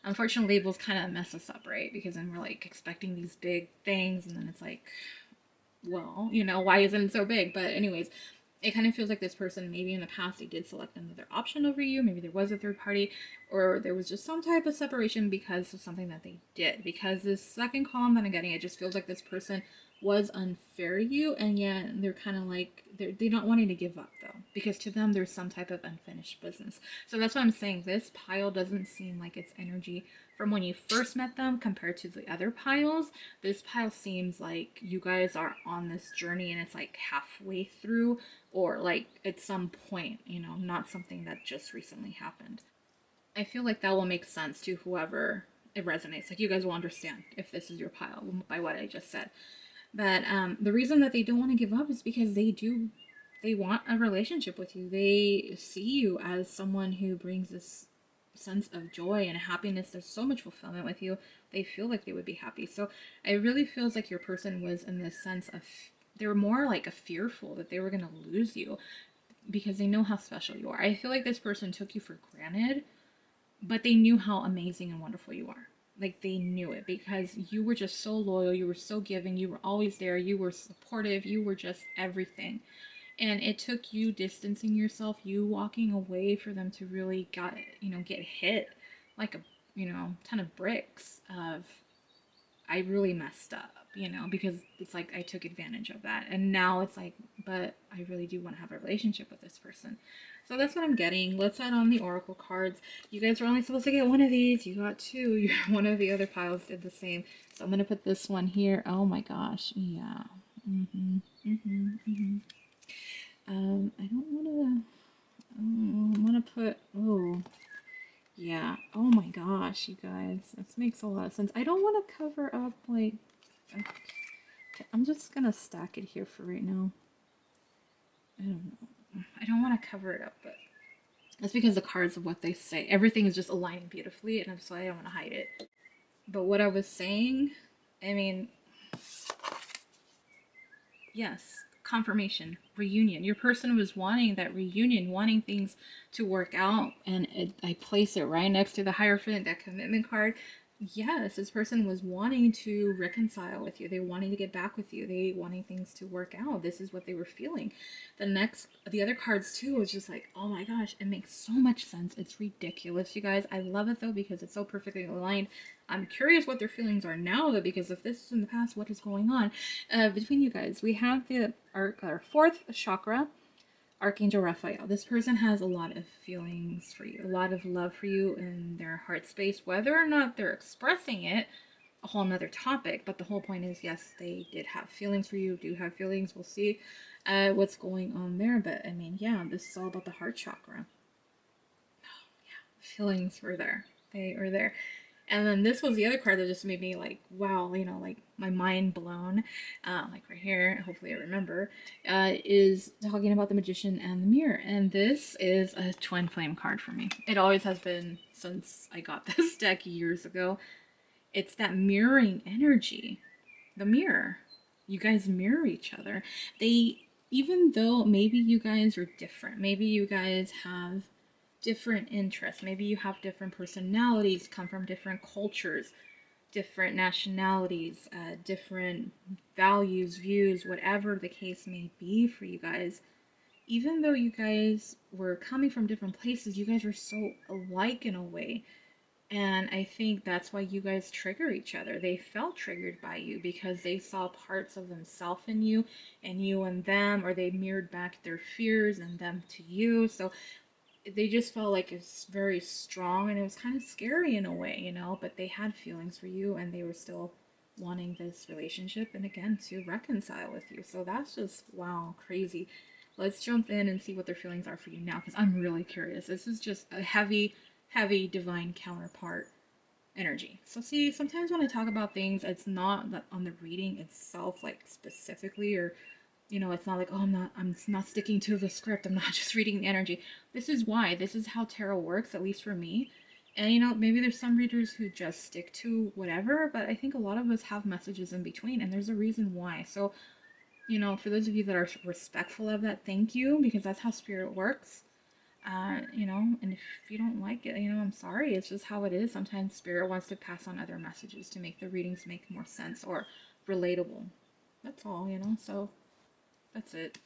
unfortunately labels kind of mess us up, right? Because then we're like expecting these big things and then it's like, well, you know, why isn't it so big? But anyways, it kind of feels like this person, maybe in the past they did select another option over you. Maybe there was a third party, or there was just some type of separation because of something that they did. Because this second column that I'm getting, it just feels like this person was unfair to you, and yet they're kind of like they're not wanting to give up though, because to them there's some type of unfinished business. So that's why I'm saying this pile doesn't seem like it's energy from when you first met them compared to the other piles. This pile seems like you guys are on this journey and it's like halfway through, or like at some point, you know, not something that just recently happened. I feel like that will make sense to whoever it resonates. Like you guys will understand if this is your pile by what I just said. But the reason that they don't want to give up is because they want a relationship with you. They see you as someone who brings this sense of joy and happiness. There's so much fulfillment with you. They feel like they would be happy. So it really feels like your person was in this sense of, they were more like a fearful that they were going to lose you because they know how special you are. I feel like this person took you for granted, but they knew how amazing and wonderful you are. Like they knew it because you were just so loyal, you were so giving, you were always there, you were supportive, you were just everything. And it took you distancing yourself, you walking away for them to really get hit like a, ton of bricks of, I really messed up, because it's like I took advantage of that. And now it's like, but I really do want to have a relationship with this person. So that's what I'm getting. Let's add on the oracle cards. You guys were only supposed to get one of these. You got two. One of the other piles did the same. So I'm going to put this one here. Oh my gosh. Yeah. I don't want to, I want to put, oh, yeah. Oh my gosh, you guys. This makes a lot of sense. I don't want to cover up, like, okay, I'm just going to stack it here for right now. I don't know. I don't want to cover it up, but that's because the cards of what they say. Everything is just aligning beautifully, and that's why I don't want to hide it. But what I was saying, I mean, yes, confirmation, reunion. Your person was wanting that reunion, wanting things to work out, and I place it right next to the Hierophant, that commitment card. Yes, this person was wanting to reconcile with you. They wanting to get back with you. They wanting things to work out. This is what they were feeling. The other cards too was just like, oh my gosh, it makes so much sense. It's ridiculous, you guys. I love it though because it's so perfectly aligned. I'm curious what their feelings are now though, because if this is in the past, what is going on between you guys? We have our fourth chakra, Archangel Raphael. This person has a lot of feelings for you, a lot of love for you in their heart space. Whether or not they're expressing it, a whole nother topic. But the whole point is, yes, they did have feelings for you, do have feelings. We'll see what's going on there. But I mean, yeah, this is all about the heart chakra. Oh, yeah, feelings were there. They were there. And then this was the other card that just made me like, wow, like my mind blown. Like right here, hopefully I remember, is talking about the Magician and the Mirror. And this is a twin flame card for me. It always has been since I got this deck years ago. It's that mirroring energy. The mirror. You guys mirror each other. Even though maybe you guys are different, maybe you guys have different interests. Maybe you have different personalities, come from different cultures, different nationalities, different values, views, whatever the case may be for you guys. Even though you guys were coming from different places, you guys were so alike in a way. And I think that's why you guys trigger each other. They felt triggered by you because they saw parts of themselves in you and you in them, or they mirrored back their fears and them to you. So they just felt like it's very strong and it was kind of scary in a way, but they had feelings for you and they were still wanting this relationship and again to reconcile with you. So that's just wow, crazy. Let's jump in and see what their feelings are for you now because I'm really curious. This is just a heavy divine counterpart energy. So see, sometimes when I talk about things, it's not that on the reading itself, like specifically or You know, it's not like, oh, I'm not sticking to the script. I'm not just reading the energy. This is why. This is how tarot works, at least for me. And, you know, maybe there's some readers who just stick to whatever, but I think a lot of us have messages in between, and there's a reason why. So, you know, for those of you that are respectful of that, thank you, because that's how spirit works. You know, and if you don't like it, you know, I'm sorry. It's just how it is. Sometimes spirit wants to pass on other messages to make the readings make more sense or relatable. That's all, you know, so that's it.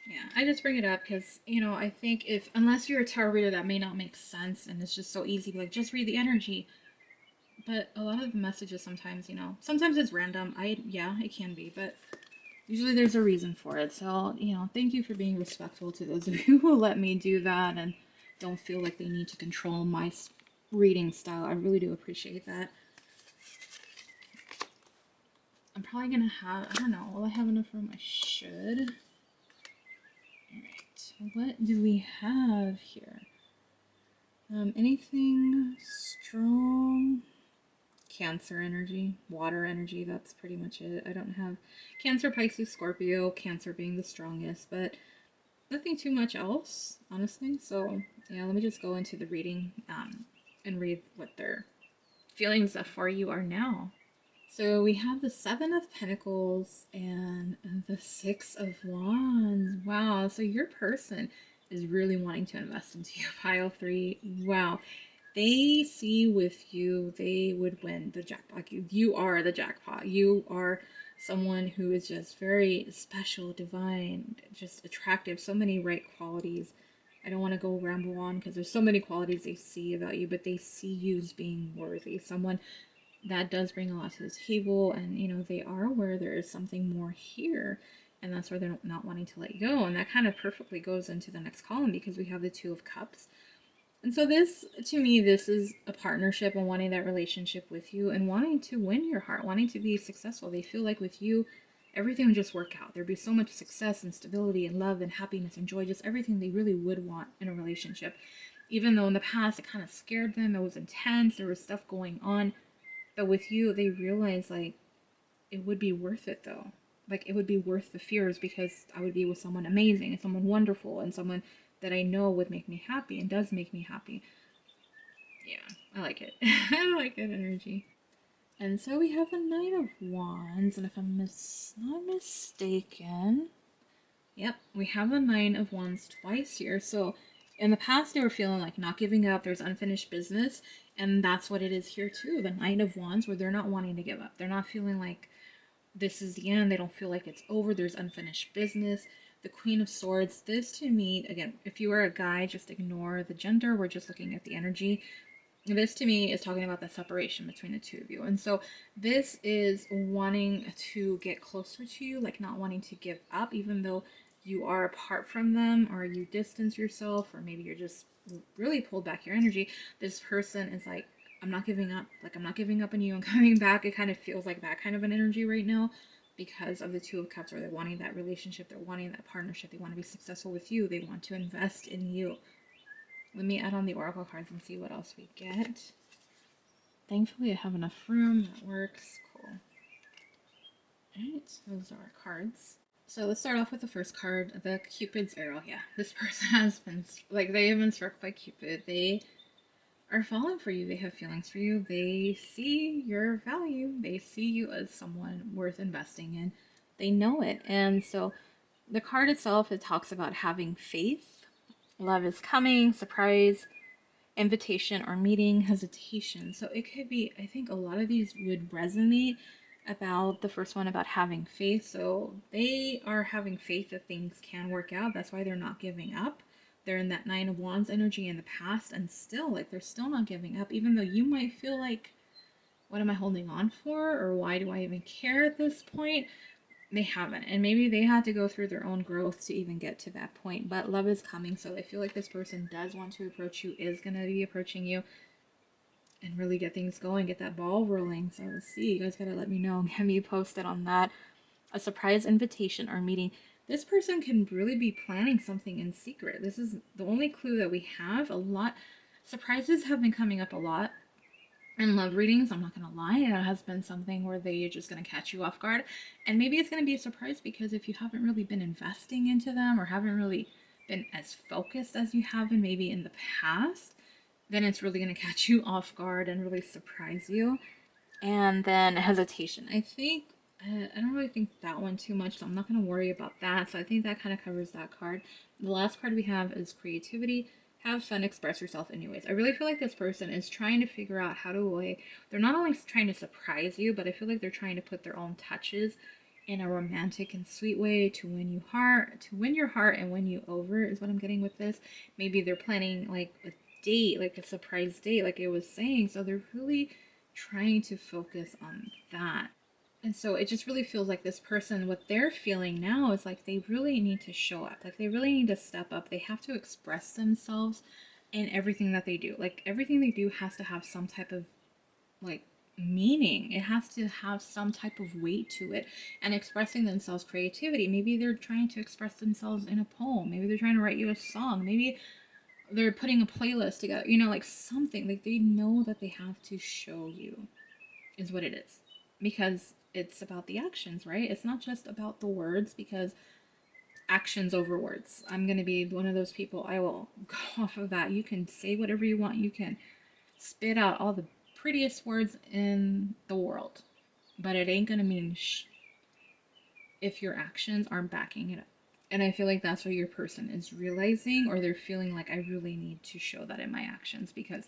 Yeah, I just bring it up because, you know, I think if, unless you're a tarot reader, that may not make sense and it's just so easy, like, just read the energy. But a lot of the messages sometimes, you know, sometimes it's random. Yeah, it can be, but usually there's a reason for it. So, you know, thank you for being respectful to those of you who let me do that and don't feel like they need to control my reading style. I really do appreciate that. I'm probably gonna have, I don't know, will I have enough room? I should. Alright, what do we have here? Anything strong? Cancer energy, water energy, that's pretty much it. I don't have Cancer, Pisces, Scorpio, Cancer being the strongest, but nothing too much else, honestly. So, yeah, let me just go into the reading and read what their feelings for you are now. So we have the Seven of Pentacles and the Six of Wands. Wow, so your person is really wanting to invest into you. Pile 3. Wow. They see with you, they would win the jackpot. You are the jackpot. You are someone who is just very special, divine, just attractive, so many right qualities. I don't want to go ramble on because there's so many qualities they see about you, but they see you as being worthy. Someone that does bring a lot to the table, and you know, they are aware there is something more here, and that's why they're not wanting to let you go. And that kind of perfectly goes into the next column because we have the Two of Cups. And so this, to me, this is a partnership and wanting that relationship with you and wanting to win your heart, wanting to be successful. They feel like with you, everything would just work out. There'd be so much success and stability and love and happiness and joy, just everything they really would want in a relationship. Even though in the past it kind of scared them, it was intense, there was stuff going on. But with you, they realize like it would be worth it though. Like it would be worth the fears because I would be with someone amazing and someone wonderful and someone that I know would make me happy and does make me happy. Yeah, I like it. I like that energy. And so we have a Knight of Wands, and if I'm not mistaken, yep, we have a Nine of Wands twice here. So in the past, they were feeling like not giving up, there's unfinished business, and that's what it is here too. The Nine of Wands, where they're not wanting to give up. They're not feeling like this is the end. They don't feel like it's over. There's unfinished business. The Queen of Swords, this to me, again, if you are a guy, just ignore the gender. We're just looking at the energy. This to me is talking about the separation between the two of you. And so this is wanting to get closer to you, like not wanting to give up, even though you are apart from them or you distance yourself, or maybe you're just really pulled back your energy. This person is like, I'm not giving up. Like, I'm not giving up on you. I'm coming back. It kind of feels like that kind of an energy right now because of the Two of Cups, where they're wanting that relationship. They're wanting that partnership. They want to be successful with you. They want to invest in you. Let me add on the oracle cards and see what else we get. Thankfully, I have enough room. That works. Cool. Alright, those are our cards. So let's start off with the first card, the Cupid's arrow. Yeah, this person has been, like, they have been struck by Cupid. They are falling for you. They have feelings for you. They see your value. They see you as someone worth investing in. They know it. And so the card itself, it talks about having faith. Love is coming, surprise, invitation or meeting, hesitation. So it could be, I think a lot of these would resonate about the first one about having faith. So they are having faith that things can work out. That's why they're not giving up. They're in that Nine of Wands energy in the past, and still, like, they're still not giving up, even though you might feel like, what am I holding on for? Or why do I even care at this point? They haven't, and maybe they had to go through their own growth to even get to that point. But love is coming, so I feel like this person does want to approach you, is going to be approaching you, and really get things going, get that ball rolling. So let's see, you guys gotta let me know, get me posted on that. A surprise invitation or meeting. This person can really be planning something in secret. This is the only clue that we have. A lot surprises have been coming up a lot. in love readings, I'm not gonna lie, it has been something where they're just gonna catch you off guard. And maybe it's gonna be a surprise because if you haven't really been investing into them or haven't really been as focused as you have been maybe in the past, then it's really gonna catch you off guard and really surprise you. And then hesitation. I think I don't really think that one too much, so I'm not going to worry about that. So I think that kind of covers that card. The last card we have is creativity. Have fun, express yourself anyways. I really feel like this person is trying to figure out how to they're not only trying to surprise you, but I feel like they're trying to put their own touches in a romantic and sweet way to win your heart and win you over is what I'm getting with this. Maybe they're planning like a date, like a surprise date, like I was saying. So they're really trying to focus on that. And so it just really feels like this person, what they're feeling now is like they really need to show up. Like they really need to step up. They have to express themselves in everything that they do. Like everything they do has to have some type of like meaning. It has to have some type of weight to it. And expressing themselves, creativity. Maybe they're trying to express themselves in a poem. Maybe they're trying to write you a song. Maybe they're putting a playlist together. You know, like something. Like they know that they have to show you is what it is. Because it's about the actions, right? It's not just about the words, because actions over words. I'm going to be one of those people. I will go off of that. You can say whatever you want. You can spit out all the prettiest words in the world, but it ain't going to mean if your actions aren't backing it up. And I feel like that's what your person is realizing, or they're feeling like I really need to show that in my actions because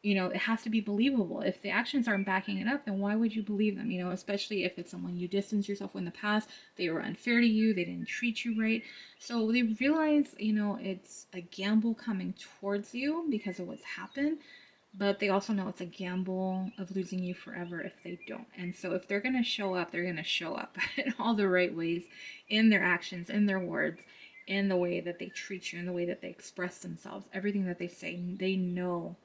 it has to be believable. If the actions aren't backing it up, then why would you believe them? Especially if it's someone you distance yourself in the past, they were unfair to you, they didn't treat you right. So they realize, it's a gamble coming towards you because of what's happened, but they also know it's a gamble of losing you forever if they don't. And so if they're going to show up, they're going to show up in all the right ways, in their actions, in their words, in the way that they treat you, in the way that they express themselves, everything that they say, they know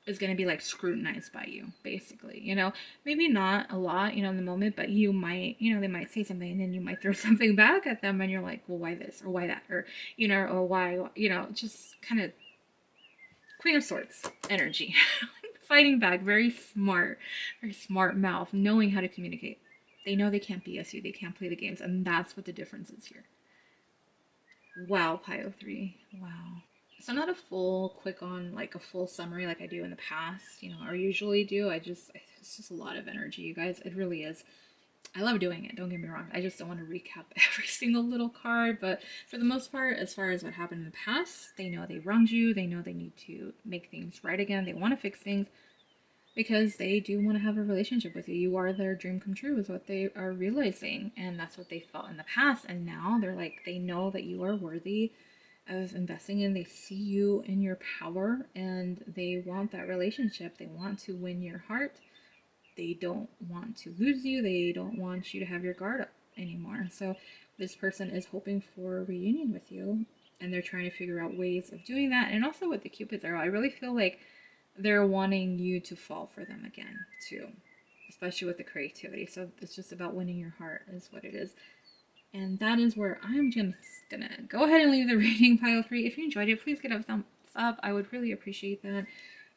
is going to be like scrutinized by you, basically. Maybe not a lot, in the moment, but you might, they might say something and then you might throw something back at them and you're like, well, why this or why that, or, or why, just kind of Queen of Swords energy. Fighting back, very smart mouth, knowing how to communicate. They know they can't BS you, they can't play the games, and that's what the difference is here. Wow, Pio 3. Wow. So not a full quick on like a full summary like I do in the past, or usually do. It's just a lot of energy, you guys. It really is. I love doing it, don't get me wrong. I just don't want to recap every single little card, but for the most part, as far as what happened in the past, they know they wronged you, they know they need to make things right again, they want to fix things because they do want to have a relationship with you. You are their dream come true is what they are realizing, and that's what they felt in the past, and now they're like, they know that you are worthy of investing in. They see you in your power and they want that relationship. They want to win your heart. They don't want to lose you. They don't want you to have your guard up anymore. So this person is hoping for a reunion with you and they're trying to figure out ways of doing that. And also with the Cupid's arrow, I really feel like they're wanting you to fall for them again too, especially with the creativity. So it's just about winning your heart is what it is. And that is where I'm just gonna go ahead and leave the reading, Pile 3. If you enjoyed it, please give it a thumbs up. I would really appreciate that.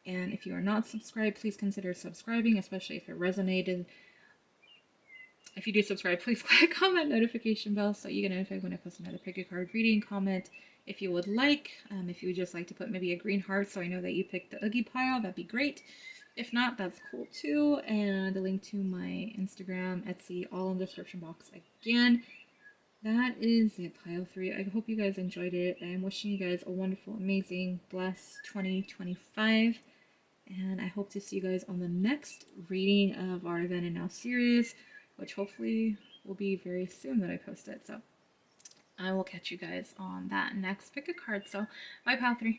And if you are not subscribed, please consider subscribing, especially if it resonated. If you do subscribe, please click on that notification bell so you get notified when I post another pick a card reading. Comment if you would like. If you would just like to put maybe a green heart so I know that you picked the Oogie pile, that'd be great. If not, that's cool too. And a link to my Instagram, Etsy, all in the description box again. That is it, Pile 3. I hope you guys enjoyed it. I'm wishing you guys a wonderful, amazing, blessed 2025. And I hope to see you guys on the next reading of our Then and Now series, which hopefully will be very soon that I post it. So I will catch you guys on that next pick a card. So bye, Pile 3.